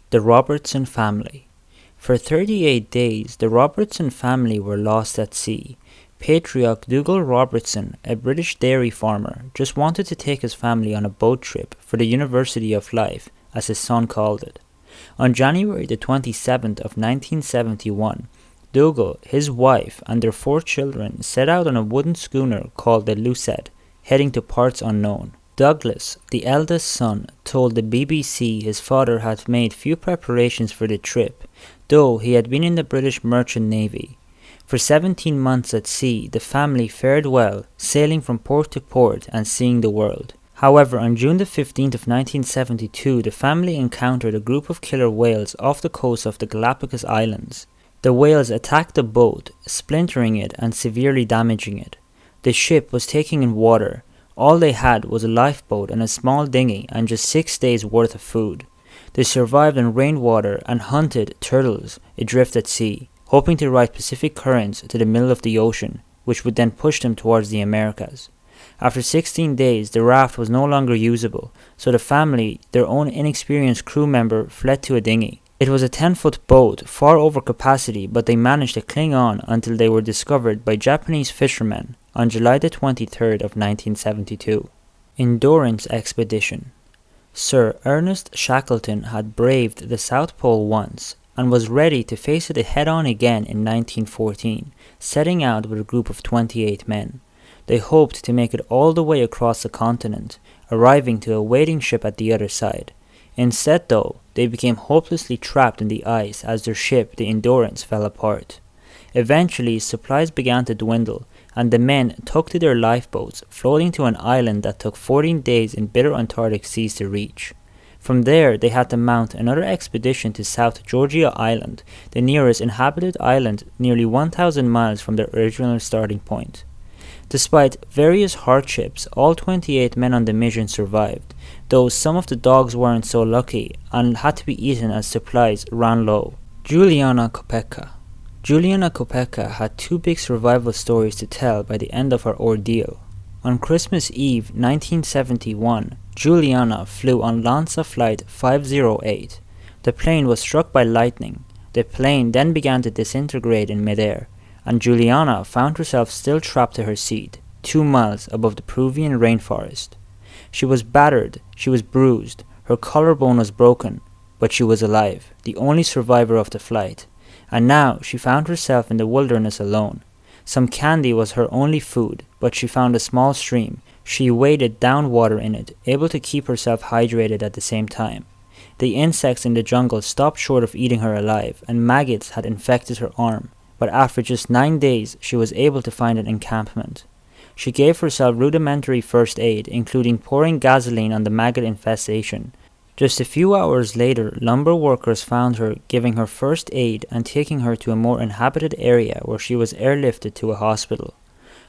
The Robertson Family. For 38 days, the Robertson family were lost at sea. Patriarch Dougal Robertson, a British dairy farmer, just wanted to take his family on a boat trip for the University of Life, as his son called it. On January the 27th of 1971, Dougal, his wife, and their 4 children set out on a wooden schooner called the Lucette, heading to parts unknown. Douglas, the eldest son, told the BBC his father had made few preparations for the trip, though he had been in the British Merchant Navy. For 17 months at sea, the family fared well, sailing from port to port and seeing the world. However, on June the 15th of 1972, the family encountered a group of killer whales off the coast of the Galapagos Islands. The whales attacked the boat, splintering it and severely damaging it. The ship was taking in water. All they had was a lifeboat and a small dinghy and just 6 days' worth of food. They survived on rainwater and hunted turtles adrift at sea, hoping to ride Pacific currents to the middle of the ocean, which would then push them towards the Americas. After 16 days, the raft was no longer usable, so the family, their own inexperienced crew member, fled to a dinghy. It was a 10-foot boat, far over capacity, but they managed to cling on until they were discovered by Japanese fishermen on July the 23rd of 1972. Endurance Expedition. Sir Ernest Shackleton had braved the South Pole once, and was ready to face it head-on again in 1914, setting out with a group of 28 men. They hoped to make it all the way across the continent, arriving to a waiting ship at the other side. Instead, though, they became hopelessly trapped in the ice as their ship, the Endurance, fell apart. Eventually, supplies began to dwindle, and the men took to their lifeboats, floating to an island that took 14 days in bitter Antarctic seas to reach. From there, they had to mount another expedition to South Georgia Island, the nearest inhabited island nearly 1,000 miles from their original starting point. Despite various hardships, all 28 men on the mission survived, though some of the dogs weren't so lucky and had to be eaten as supplies ran low. Juliana Kopecka. Juliana Kopecka had 2 big survival stories to tell by the end of her ordeal. On Christmas Eve 1971, Juliana flew on Lanza Flight 508. The plane was struck by lightning. The plane then began to disintegrate in midair, and Juliana found herself still trapped to her seat, 2 miles above the Peruvian rainforest. She was battered, she was bruised, her collarbone was broken, but she was alive, the only survivor of the flight. And now she found herself in the wilderness alone. Some candy was her only food, but she found a small stream. She waded down water in it, able to keep herself hydrated at the same time. The insects in the jungle stopped short of eating her alive, and maggots had infected her arm. But after just 9 days, she was able to find an encampment. She gave herself rudimentary first aid, including pouring gasoline on the maggot infestation. Just a few hours later, lumber workers found her, giving her first aid and taking her to a more inhabited area where she was airlifted to a hospital.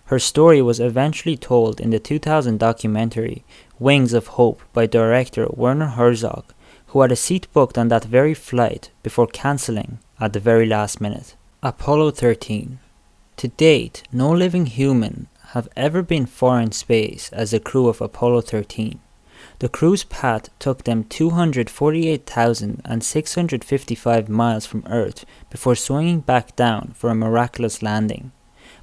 Her story was eventually told in the 2000 documentary Wings of Hope by director Werner Herzog, who had a seat booked on that very flight before cancelling at the very last minute. Apollo 13. To date, no living human have ever been far in space as the crew of Apollo 13. The crew's path took them 248,655 miles from Earth before swinging back down for a miraculous landing.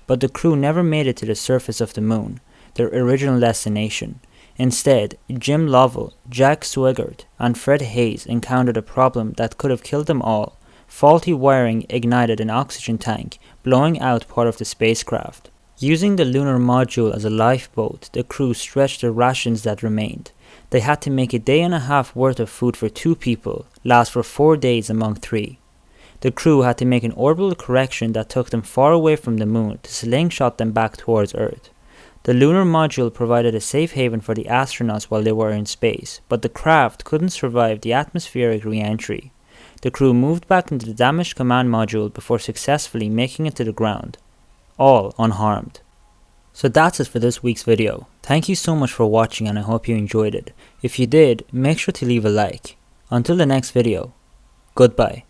But the crew never made it to the surface of the moon, their original destination. Instead, Jim Lovell, Jack Swigert, and Fred Haise encountered a problem that could have killed them all. Faulty wiring ignited an oxygen tank, blowing out part of the spacecraft. Using the lunar module as a lifeboat, the crew stretched the rations that remained. They had to make a day and a half worth of food for 2 people, last for 4 days among 3. The crew had to make an orbital correction that took them far away from the moon to slingshot them back towards Earth. The lunar module provided a safe haven for the astronauts while they were in space, but the craft couldn't survive the atmospheric re-entry. The crew moved back into the damaged command module before successfully making it to the ground, all unharmed. So that's it for this week's video. Thank you so much for watching, and I hope you enjoyed it. If you did, make sure to leave a like. Until the next video, goodbye.